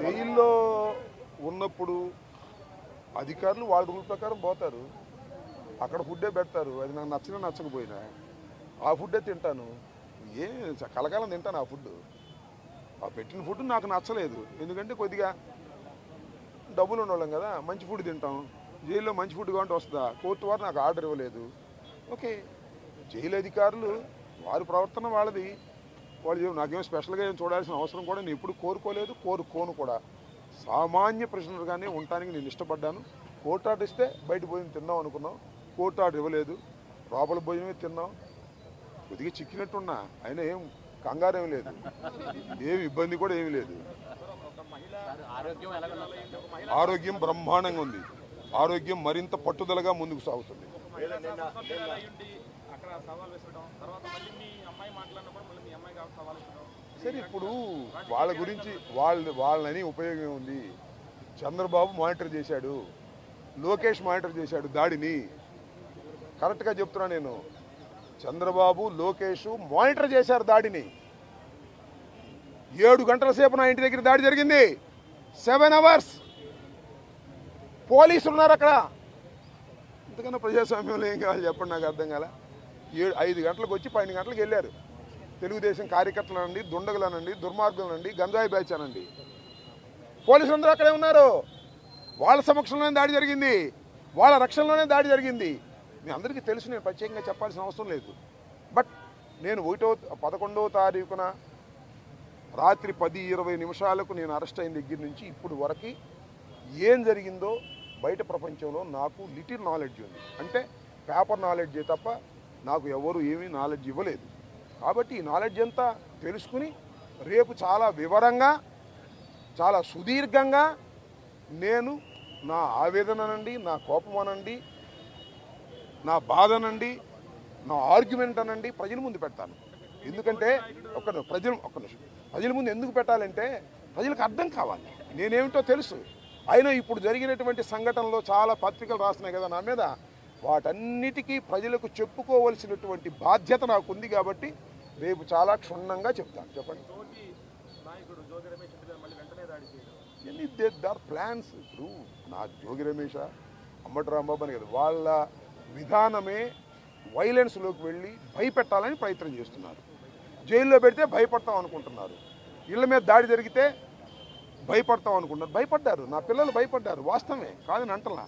జైల్లో ఉన్నప్పుడు అధికారులు వాళ్ళ రూల్ ప్రకారం పోతారు, అక్కడ ఫుడ్డే పెడతారు. అది నాకు నచ్చినా నచ్చకపోయినా ఆ ఫుడ్డే తింటాను. కలకాలం తింటాను ఆ ఫుడ్. ఆ పెట్టిన ఫుడ్ నాకు నచ్చలేదు, ఎందుకంటే కొద్దిగా డబ్బులు ఉండవాళ్ళం కదా, మంచి ఫుడ్ తింటాం. జైల్లో మంచి ఫుడ్ కావాలంటే వస్తుందా? కోర్టు వారు నాకు ఆర్డర్ ఇవ్వలేదు. ఓకే, జైలు అధికారులు వారి ప్రవర్తన వాళ్ళది, వాళ్ళు నాకేం స్పెషల్గా ఏం చూడాల్సిన అవసరం కూడా నేను ఎప్పుడు కోరుకోలేదు, కోరుకోను కూడా. సామాన్య ప్రిజనర్గానే ఉండటానికి నేను ఇష్టపడ్డాను. కోర్టు ఆర్డర్ ఇస్తే బయట భోజనం తిందాం అనుకున్నాం, కోర్టు ఆర్డర్ ఇవ్వలేదు, లోపల భోజనమే తిన్నాం. కొద్దిగా చిక్కినట్టున్నా, అయినా ఏం కంగారు ఏమి లేదు, ఏమి ఇబ్బంది కూడా ఏమి లేదు. ఆరోగ్యం బ్రహ్మాండంగా ఉంది, ఆరోగ్యం మరింత పట్టుదలగా ముందుకు సాగుతుంది. సరే, ఇప్పుడు వాళ్ళ గురించి వాళ్ళని ఉపయోగం ఉంది. చంద్రబాబు మానిటర్ చేశాడు, లోకేష్ మానిటర్ చేశాడు దాడిని. కరెక్ట్గా చెప్తున్నా నేను, చంద్రబాబు లోకేష్ మానిటర్ చేశారు దాడిని. 7 గంటల సేపు నా ఇంటి దగ్గర దాడి జరిగింది. 7 అవర్స్ పోలీసులు ఉన్నారు అక్కడ. ఇంతకన్నా ప్రజాస్వామ్యంలో ఏం కావాలి చెప్పండి, నాకు అర్థం కాల. 5 గంటలకు వచ్చి 12 గంటలకు వెళ్ళారు. తెలుగుదేశం కార్యకర్తలనండి, దుండగులనండి, దుర్మార్గులనండి, గంజాయి బ్యాచ్ అనండి, పోలీసులందరూ అక్కడే ఉన్నారు. వాళ్ళ సమక్షంలోనే దాడి జరిగింది, వాళ్ళ రక్షణలోనే దాడి జరిగింది. మీ అందరికీ తెలుసు, నేను ప్రత్యేకంగా చెప్పాల్సిన అవసరం లేదు. బట్ నేను 11వ తారీఖున రాత్రి 10:20 నిమిషాలకు నేను అరెస్ట్ అయిన దగ్గర నుంచి ఇప్పుడు వరకు ఏం జరిగిందో బయట ప్రపంచంలో నాకు లిటిల్ నాలెడ్జ్ ఉంది. అంటే పేపర్ నాలెడ్జే తప్ప నాకు ఎవరు ఏమీ నాలెడ్జ్ ఇవ్వలేదు. కాబట్టి ఈ నాలెడ్జ్ అంతా తెలుసుకుని రేపు చాలా వివరంగా, చాలా సుదీర్ఘంగా నేను నా ఆవేదన అనండి, నా కోపం అనండి, నా బాధ అనండి, నా ఆర్గ్యుమెంట్ అనండి ప్రజల ముందు పెడతాను. ఎందుకంటే ప్రజల ముందు ఎందుకు పెట్టాలంటే ప్రజలకు అర్థం కావాలి, నేనేమిటో తెలుసు. అయినా ఇప్పుడు జరిగినటువంటి సంఘటనలో చాలా పత్రికలు రాస్తున్నాయి కదా నా మీద, వాటన్నిటికీ ప్రజలకు చెప్పుకోవలసినటువంటి బాధ్యత నాకు ఉంది. కాబట్టి రేపు చాలా క్షుణ్ణంగా చెప్తాను. చెప్పండి. దార్ ప్లాన్స్. ఇప్పుడు నా జోగి రమేష్, అంబటి రాంబాబు అని కదా, వాళ్ళ విధానమే వైలెన్స్లోకి వెళ్ళి భయపెట్టాలని ప్రయత్నం చేస్తున్నారు. జైల్లో పెడితే భయపడతాం అనుకుంటున్నారు, ఇళ్ళ మీద దాడి జరిగితే భయపడతాం అనుకుంటున్నారు. భయపడ్డారు, నా పిల్లలు భయపడ్డారు, వాస్తవమే కాదని అంటలా.